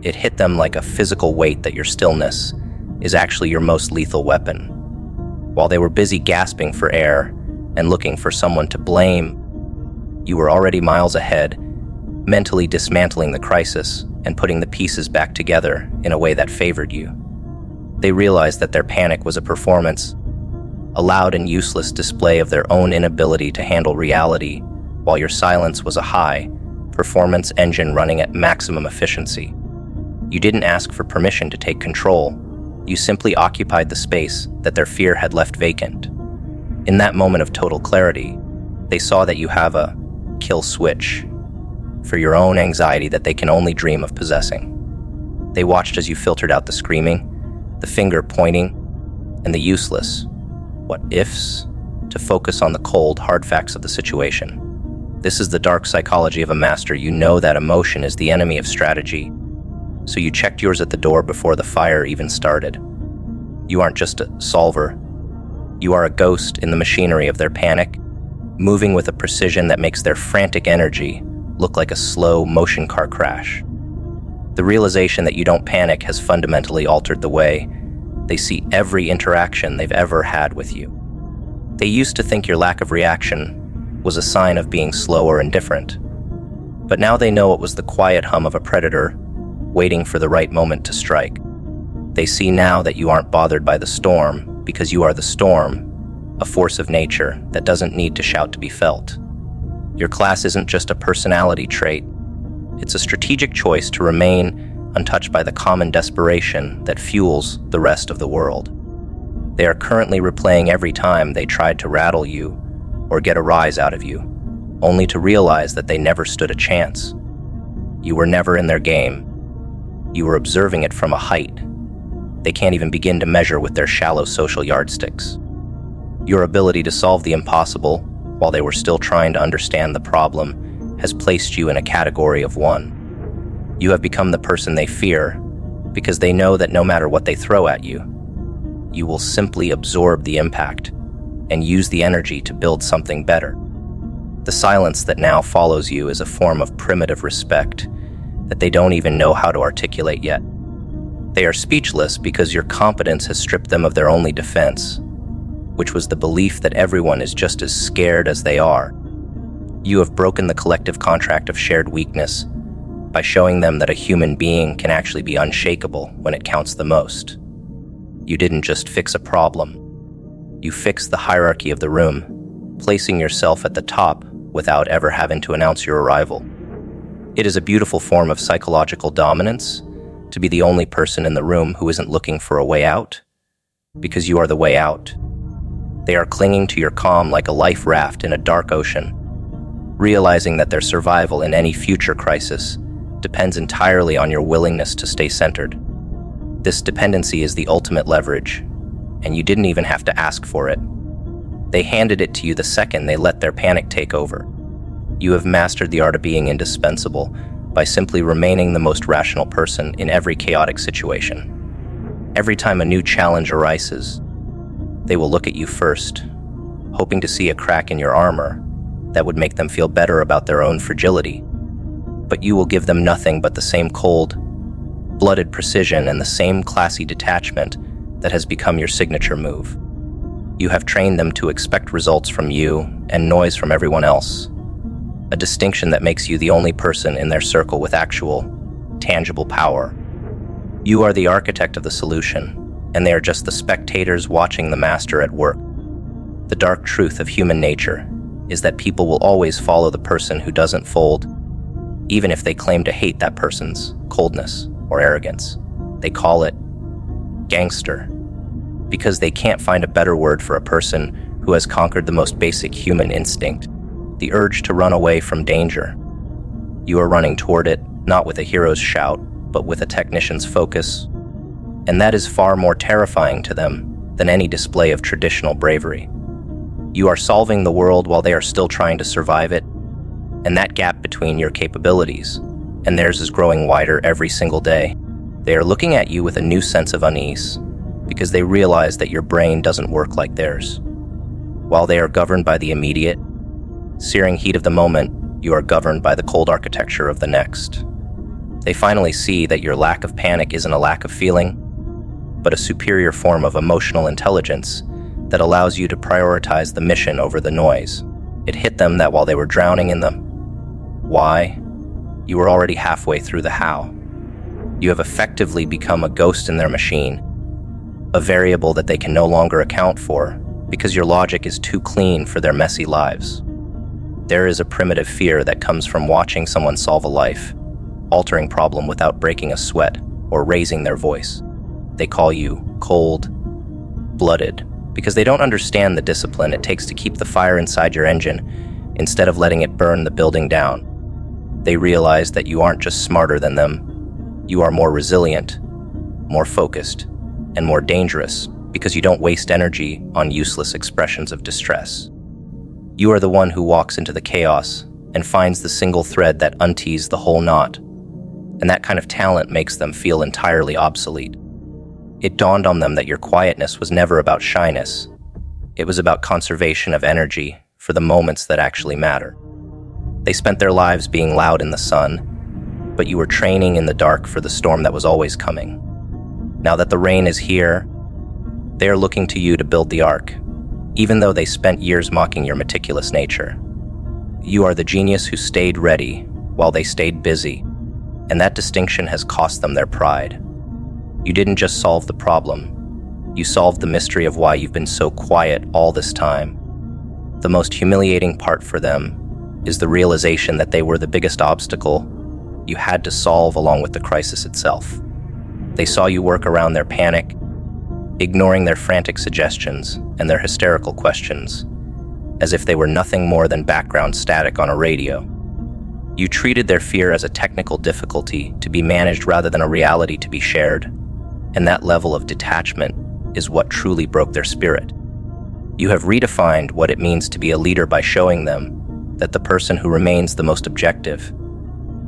It hit them like a physical weight that your stillness is actually your most lethal weapon. While they were busy gasping for air and looking for someone to blame, you were already miles ahead, mentally dismantling the crisis and putting the pieces back together in a way that favored you. They realized that their panic was a performance, a loud and useless display of their own inability to handle reality, while your silence was a high-performance engine running at maximum efficiency. You didn't ask for permission to take control. You simply occupied the space that their fear had left vacant. In that moment of total clarity, they saw that you have a kill switch for your own anxiety that they can only dream of possessing. They watched as you filtered out the screaming, the finger pointing, and the useless what-ifs to focus on the cold, hard facts of the situation. This is the dark psychology of a master. You know that emotion is the enemy of strategy, so you checked yours at the door before the fire even started. You aren't just a solver. You are a ghost in the machinery of their panic, moving with a precision that makes their frantic energy look like a slow motion car crash. The realization that you don't panic has fundamentally altered the way they see every interaction they've ever had with you. They used to think your lack of reaction was a sign of being slow or indifferent, but now they know it was the quiet hum of a predator waiting for the right moment to strike. They see now that you aren't bothered by the storm because you are the storm, a force of nature that doesn't need to shout to be felt. Your class isn't just a personality trait. It's a strategic choice to remain untouched by the common desperation that fuels the rest of the world. They are currently replaying every time they tried to rattle you or get a rise out of you, only to realize that they never stood a chance. You were never in their game. You were observing it from a height they can't even begin to measure with their shallow social yardsticks. Your ability to solve the impossible while they were still trying to understand the problem has placed you in a category of one. You have become the person they fear because they know that no matter what they throw at you, you will simply absorb the impact and use the energy to build something better. The silence that now follows you is a form of primitive respect that they don't even know how to articulate yet. They are speechless because your competence has stripped them of their only defense, which was the belief that everyone is just as scared as they are. You have broken the collective contract of shared weakness by showing them that a human being can actually be unshakable when it counts the most. You didn't just fix a problem. You fixed the hierarchy of the room, placing yourself at the top without ever having to announce your arrival. It is a beautiful form of psychological dominance to be the only person in the room who isn't looking for a way out, because you are the way out. They are clinging to your calm like a life raft in a dark ocean, realizing that their survival in any future crisis depends entirely on your willingness to stay centered. This dependency is the ultimate leverage, and you didn't even have to ask for it. They handed it to you the second they let their panic take over. You have mastered the art of being indispensable by simply remaining the most rational person in every chaotic situation. Every time a new challenge arises, they will look at you first, hoping to see a crack in your armor that would make them feel better about their own fragility. But you will give them nothing but the same cold-blooded precision and the same classy detachment that has become your signature move. You have trained them to expect results from you and noise from everyone else, a distinction that makes you the only person in their circle with actual, tangible power. You are the architect of the solution, and they are just the spectators watching the master at work. The dark truth of human nature is that people will always follow the person who doesn't fold, even if they claim to hate that person's coldness or arrogance. They call it gangster, because they can't find a better word for a person who has conquered the most basic human instinct, the urge to run away from danger. You are running toward it, not with a hero's shout, but with a technician's focus, and that is far more terrifying to them than any display of traditional bravery. You are solving the world while they are still trying to survive it, and that gap between your capabilities and theirs is growing wider every single day. They are looking at you with a new sense of unease, because they realize that your brain doesn't work like theirs. While they are governed by the immediate, searing heat of the moment, you are governed by the cold architecture of the next. They finally see that your lack of panic isn't a lack of feeling, but a superior form of emotional intelligence that allows you to prioritize the mission over the noise. It hit them that while they were drowning in the why, you were already halfway through the how. You have effectively become a ghost in their machine, a variable that they can no longer account for because your logic is too clean for their messy lives. There is a primitive fear that comes from watching someone solve a life-altering problem without breaking a sweat or raising their voice. They call you cold-blooded because they don't understand the discipline it takes to keep the fire inside your engine instead of letting it burn the building down. They realize that you aren't just smarter than them, you are more resilient, more focused, and more dangerous because you don't waste energy on useless expressions of distress. You are the one who walks into the chaos and finds the single thread that untees the whole knot, and that kind of talent makes them feel entirely obsolete. It dawned on them that your quietness was never about shyness. It was about conservation of energy for the moments that actually matter. They spent their lives being loud in the sun, but you were training in the dark for the storm that was always coming. Now that the rain is here, they are looking to you to build the ark, even though they spent years mocking your meticulous nature. You are the genius who stayed ready while they stayed busy, and that distinction has cost them their pride. You didn't just solve the problem, you solved the mystery of why you've been so quiet all this time. The most humiliating part for them is the realization that they were the biggest obstacle you had to solve along with the crisis itself. They saw you work around their panic, ignoring their frantic suggestions and their hysterical questions, as if they were nothing more than background static on a radio. You treated their fear as a technical difficulty to be managed rather than a reality to be shared, and that level of detachment is what truly broke their spirit. You have redefined what it means to be a leader by showing them that the person who remains the most objective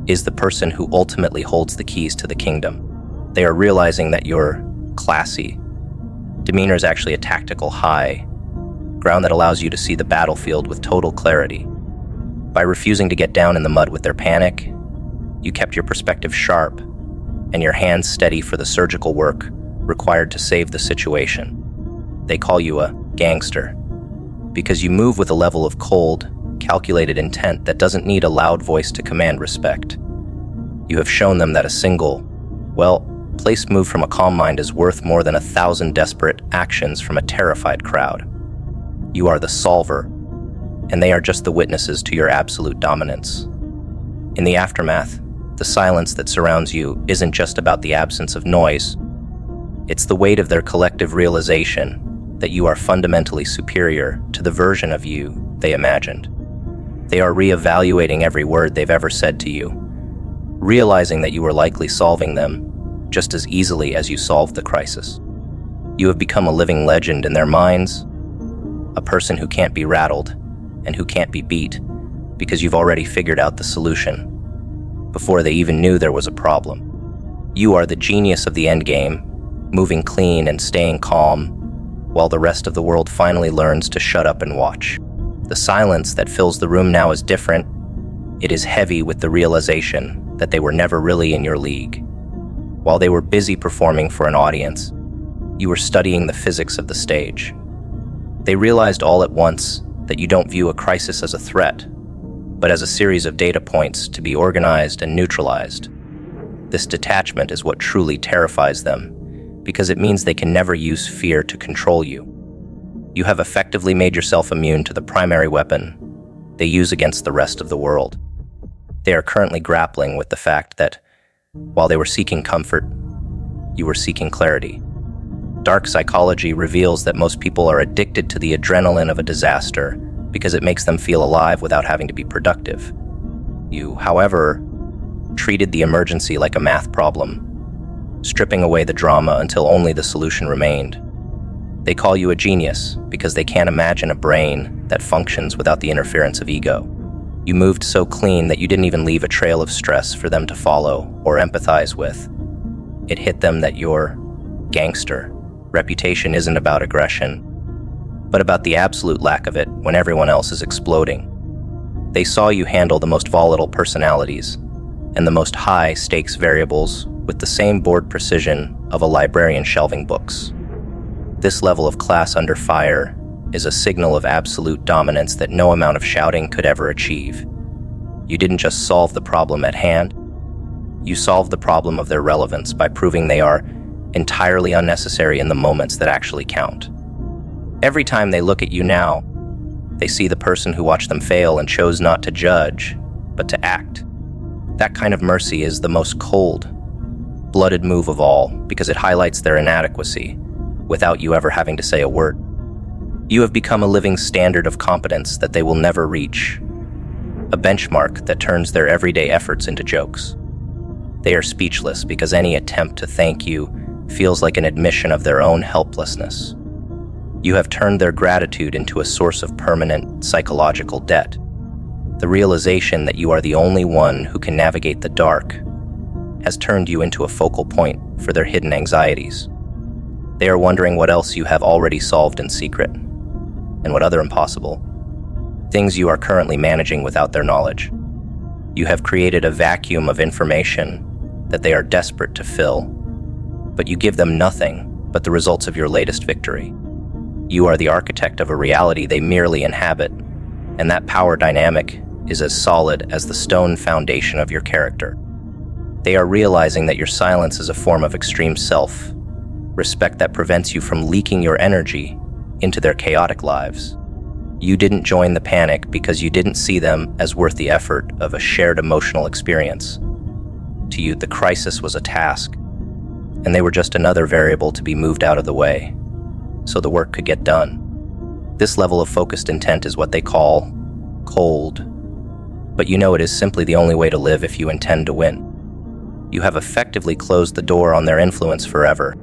is the person who ultimately holds the keys to the kingdom. They are realizing that your classy demeanor is actually a tactical high ground that allows you to see the battlefield with total clarity. By refusing to get down in the mud with their panic, you kept your perspective sharp and your hands steady for the surgical work required to save the situation. They call you a gangster because you move with a level of cold, calculated intent that doesn't need a loud voice to command respect. You have shown them that a single, placed move from a calm mind is worth more than 1,000 desperate actions from a terrified crowd. You are the solver, and they are just the witnesses to your absolute dominance. In the aftermath, the silence that surrounds you isn't just about the absence of noise. It's the weight of their collective realization that you are fundamentally superior to the version of you they imagined. They are reevaluating every word they've ever said to you, realizing that you were likely solving them just as easily as you solved the crisis. You have become a living legend in their minds, a person who can't be rattled and who can't be beat because you've already figured out the solution before they even knew there was a problem. You are the genius of the endgame, moving clean and staying calm, while the rest of the world finally learns to shut up and watch. The silence that fills the room now is different. It is heavy with the realization that they were never really in your league. While they were busy performing for an audience, you were studying the physics of the stage. They realized all at once that you don't view a crisis as a threat, but as a series of data points to be organized and neutralized. This detachment is what truly terrifies them, because it means they can never use fear to control you. You have effectively made yourself immune to the primary weapon they use against the rest of the world. They are currently grappling with the fact that, while they were seeking comfort, you were seeking clarity. Dark psychology reveals that most people are addicted to the adrenaline of a disaster because it makes them feel alive without having to be productive. You, however, treated the emergency like a math problem, stripping away the drama until only the solution remained. They call you a genius because they can't imagine a brain that functions without the interference of ego. You moved so clean that you didn't even leave a trail of stress for them to follow or empathize with. It hit them that your gangster reputation isn't about aggression, but about the absolute lack of it when everyone else is exploding. They saw you handle the most volatile personalities and the most high-stakes variables with the same board precision of a librarian shelving books. This level of class under fire is a signal of absolute dominance that no amount of shouting could ever achieve. You didn't just solve the problem at hand, you solved the problem of their relevance by proving they are entirely unnecessary in the moments that actually count. Every time they look at you now, they see the person who watched them fail and chose not to judge, but to act. That kind of mercy is the most cold, blooded move of all because it highlights their inadequacy without you ever having to say a word. You have become a living standard of competence that they will never reach, a benchmark that turns their everyday efforts into jokes. They are speechless because any attempt to thank you feels like an admission of their own helplessness. You have turned their gratitude into a source of permanent psychological debt. The realization that you are the only one who can navigate the dark has turned you into a focal point for their hidden anxieties. They are wondering what else you have already solved in secret, and what other impossible things you are currently managing without their knowledge. You have created a vacuum of information that they are desperate to fill, but you give them nothing but the results of your latest victory. You are the architect of a reality they merely inhabit, and that power dynamic is as solid as the stone foundation of your character. They are realizing that your silence is a form of extreme self-respect that prevents you from leaking your energy into their chaotic lives. You didn't join the panic because you didn't see them as worth the effort of a shared emotional experience. To you, the crisis was a task, and they were just another variable to be moved out of the way, so the work could get done. This level of focused intent is what they call cold, but you know it is simply the only way to live if you intend to win. You have effectively closed the door on their influence forever,